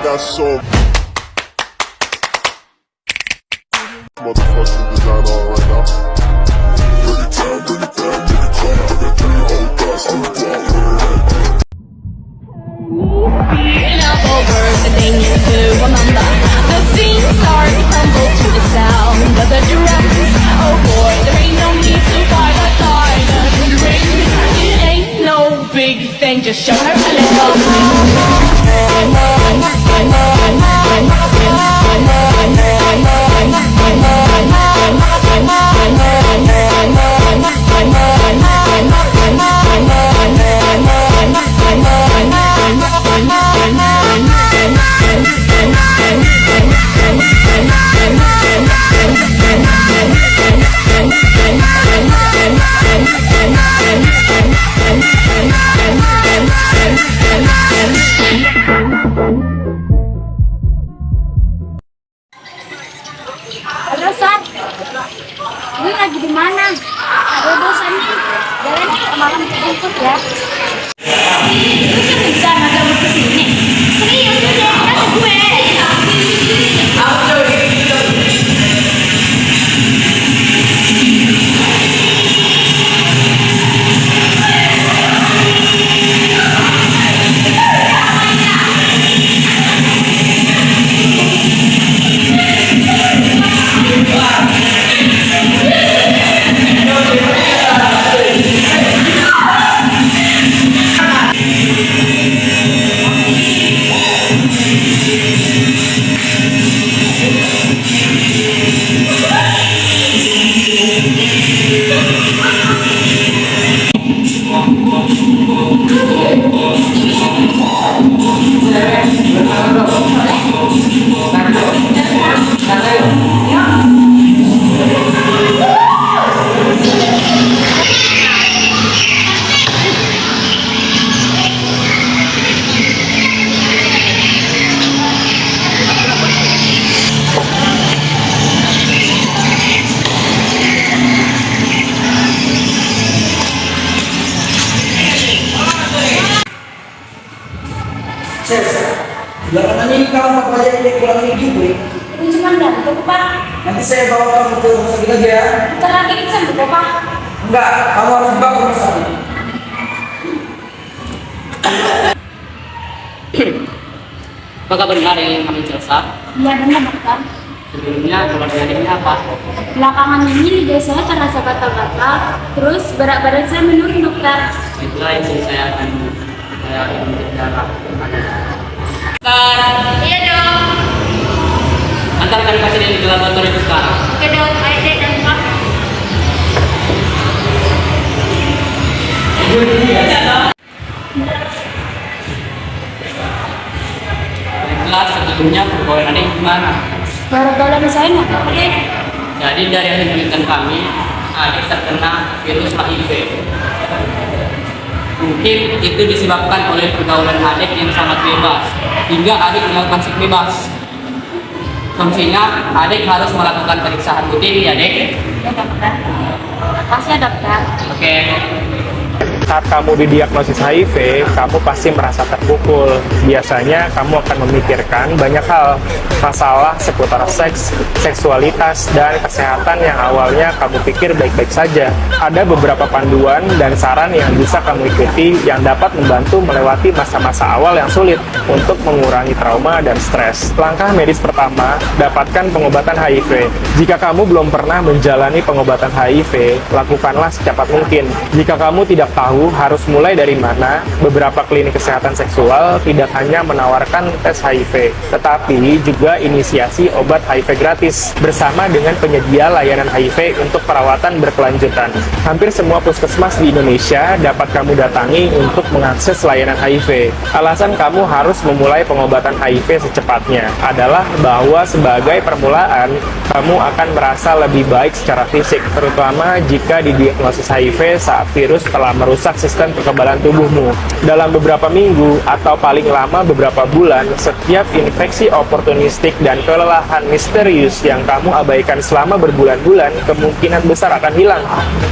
got so motherfucking design on right now. Bring it down, bring it down, bring it down, bring it down, oh God, so you down, Enough over the thing to remember. The scene start to crumble to the sound of the drums. Oh boy, there ain't no need to fight a silent ring. It ain't no big thing, just show her a little. Halo Sat, ini lagi di mana? Ada dosen nih, jalan malam ikut ya. Terus yang bisa nggak mau kesini? Serius udah, kata gue. Belakangan ini kamu banyak yang kurang minggu, Bu. Ini cuma gantung Pak. Nanti saya bawa kamu ke rumah sakit aja ya. Bentar lagi kita sembuh Pak. Enggak, kamu harus dibawa ke rumah sakit. Apakah benar yang kami Celsa? Iya benar dokter. Sebelumnya keluarga adiknya apa? Belakangan ini lidah saya terasa gatal-gatal, terus berat badan saya menurun dokter. Itulah yang saya akan menceritakan kepada. Iya dong. Antarkan pasien ini ke laboratorium sekarang. Oke dok, ayo deh dan Pak. Baiklah, sebelumnya pergaulan adik gimana? Gara-gara saya nggak apa deh. Jadi dari hasil penelitian kami, adik terkena virus HIV. Mungkin itu disebabkan oleh pergaulan adik yang sangat bebas, hingga adik melakukan seks bebas. Solusinya, adik harus melakukan pemeriksaan rutin ya, Dek. Ya dokter. Makasih ya dokter. Oke. Saat kamu didiagnosis HIV, kamu pasti merasa terpukul. Biasanya kamu akan memikirkan banyak hal, masalah seputar seks, seksualitas, dan kesehatan yang awalnya kamu pikir baik-baik saja. Ada beberapa panduan dan saran yang bisa kamu ikuti yang dapat membantu melewati masa-masa awal yang sulit untuk mengurangi trauma dan stres. Langkah medis pertama, dapatkan pengobatan HIV. Jika kamu belum pernah menjalani pengobatan HIV, lakukanlah secepat mungkin. Jika kamu tidak tahu harus mulai dari mana, beberapa klinik kesehatan seksual tidak hanya menawarkan tes HIV, tetapi juga inisiasi obat HIV gratis bersama dengan penyedia layanan HIV untuk perawatan berkelanjutan. Hampir semua puskesmas di Indonesia dapat kamu datangi untuk mengakses layanan HIV. Alasan kamu harus memulai pengobatan HIV secepatnya adalah bahwa sebagai permulaan, kamu akan merasa lebih baik secara fisik, terutama jika didiagnosis HIV saat virus telah merusak merusak sistem kekebalan tubuhmu. Dalam beberapa minggu atau paling lama beberapa bulan, setiap infeksi oportunistik dan kelelahan misterius yang kamu abaikan selama berbulan-bulan kemungkinan besar akan hilang.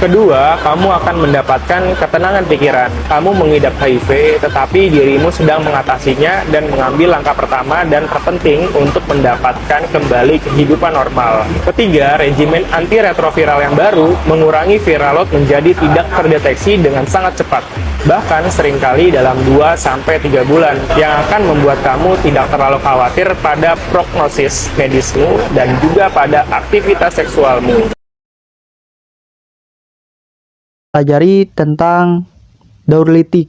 Kedua, kamu akan mendapatkan ketenangan pikiran. Kamu mengidap HIV, tetapi dirimu sedang mengatasinya dan mengambil langkah pertama dan terpenting untuk mendapatkan kembali kehidupan normal. Ketiga, regimen antiretroviral yang baru mengurangi viral load menjadi tidak terdeteksi dengan sangat cepat, bahkan seringkali dalam 2-3 bulan, yang akan membuat kamu tidak terlalu khawatir pada prognosis medismu dan juga pada aktivitas seksualmu. Pelajari tentang daur litik.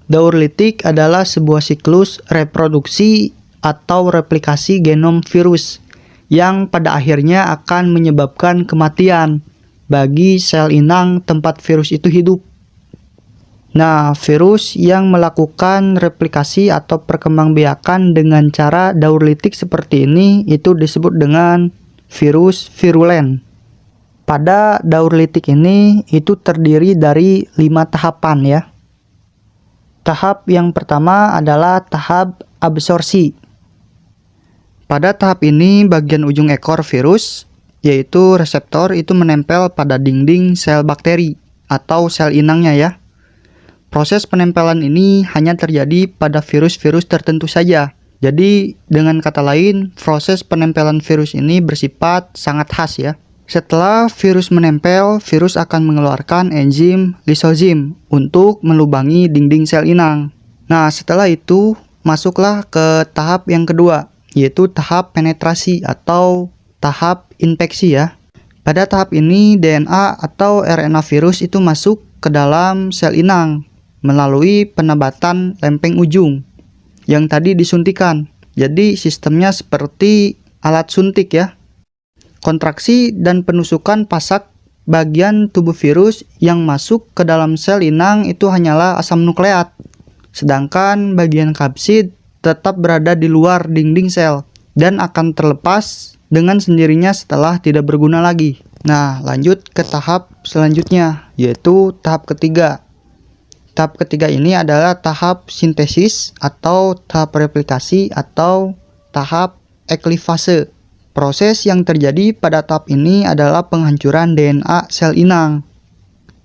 Daur litik adalah sebuah siklus reproduksi atau replikasi genom virus yang pada akhirnya akan menyebabkan kematian bagi sel inang tempat virus itu hidup. Nah, virus yang melakukan replikasi atau perkembangbiakan dengan cara daur litik seperti ini itu disebut dengan virus virulen. Pada daur litik ini itu terdiri dari 5 tahapan ya. Tahap yang pertama adalah tahap absorpsi. Pada tahap ini bagian ujung ekor virus, yaitu reseptor, itu menempel pada dinding sel bakteri atau sel inangnya ya. Proses penempelan ini hanya terjadi pada virus-virus tertentu saja. Jadi dengan kata lain, proses penempelan virus ini bersifat sangat khas ya. Setelah virus menempel, virus akan mengeluarkan enzim lisozim untuk melubangi dinding sel inang. Nah, setelah itu masuklah ke tahap yang kedua, yaitu tahap penetrasi atau tahap infeksi ya. Pada tahap ini DNA atau RNA virus itu masuk ke dalam sel inang melalui penebatan lempeng ujung yang tadi disuntikan. Jadi sistemnya seperti alat suntik ya. Kontraksi dan penusukan pasak bagian tubuh virus yang masuk ke dalam sel inang itu hanyalah asam nukleat. Sedangkan bagian kapsid tetap berada di luar dinding sel dan akan terlepas dengan sendirinya setelah tidak berguna lagi. Nah, lanjut ke tahap selanjutnya, yaitu tahap ketiga. Tahap ketiga ini adalah tahap sintesis atau tahap replikasi atau tahap eklifase. Proses yang terjadi pada tahap ini adalah penghancuran DNA sel inang,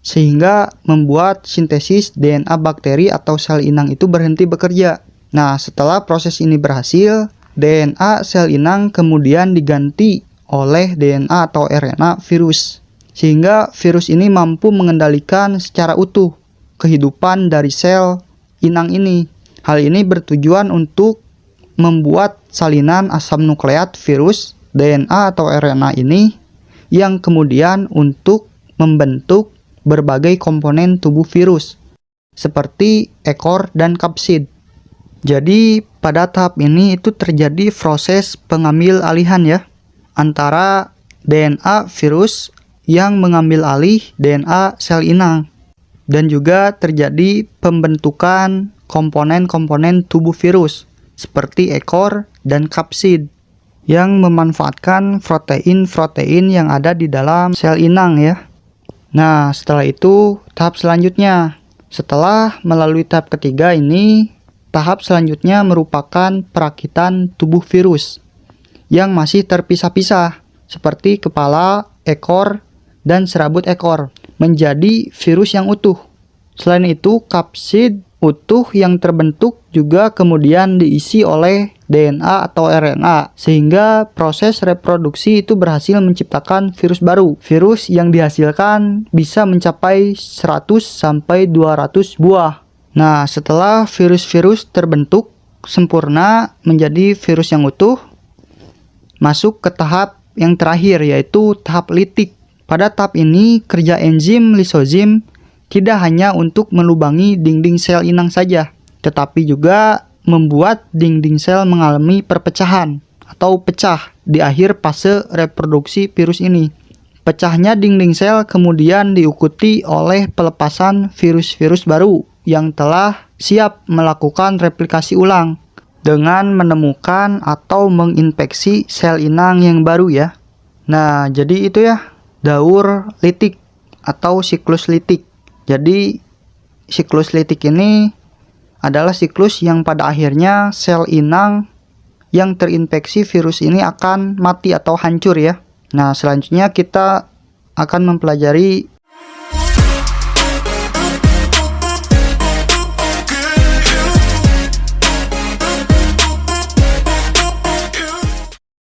sehingga membuat sintesis DNA bakteri atau sel inang itu berhenti bekerja. Nah, setelah proses ini berhasil, DNA sel inang kemudian diganti oleh DNA atau RNA virus, sehingga virus ini mampu mengendalikan secara utuh kehidupan dari sel inang ini. Hal ini bertujuan untuk membuat salinan asam nukleat virus DNA atau RNA ini yang kemudian untuk membentuk berbagai komponen tubuh virus seperti ekor dan kapsid. Jadi pada tahap ini itu terjadi proses pengambil alihan ya antara DNA virus yang mengambil alih DNA sel inang, dan juga terjadi pembentukan komponen-komponen tubuh virus seperti ekor dan kapsid yang memanfaatkan protein-protein yang ada di dalam sel inang ya. Nah, setelah itu tahap selanjutnya. Setelah melalui tahap ketiga ini, tahap selanjutnya merupakan perakitan tubuh virus yang masih terpisah-pisah seperti kepala, ekor, dan serabut ekor menjadi virus yang utuh. Selain itu, kapsid utuh yang terbentuk juga kemudian diisi oleh DNA atau RNA, sehingga proses reproduksi itu berhasil menciptakan virus baru. Virus yang dihasilkan bisa mencapai 100-200 buah. Nah, setelah virus-virus terbentuk sempurna menjadi virus yang utuh, masuk ke tahap yang terakhir, yaitu tahap litik. Pada tahap ini, kerja enzim lisozim tidak hanya untuk melubangi dinding sel inang saja, tetapi juga membuat dinding sel mengalami perpecahan atau pecah di akhir fase reproduksi virus ini. Pecahnya dinding sel kemudian diikuti oleh pelepasan virus-virus baru yang telah siap melakukan replikasi ulang dengan menemukan atau menginfeksi sel inang yang baru ya. Nah, jadi itu ya daur litik atau siklus litik. Jadi siklus litik ini adalah siklus yang pada akhirnya sel inang yang terinfeksi virus ini akan mati atau hancur ya. Nah, selanjutnya kita akan mempelajari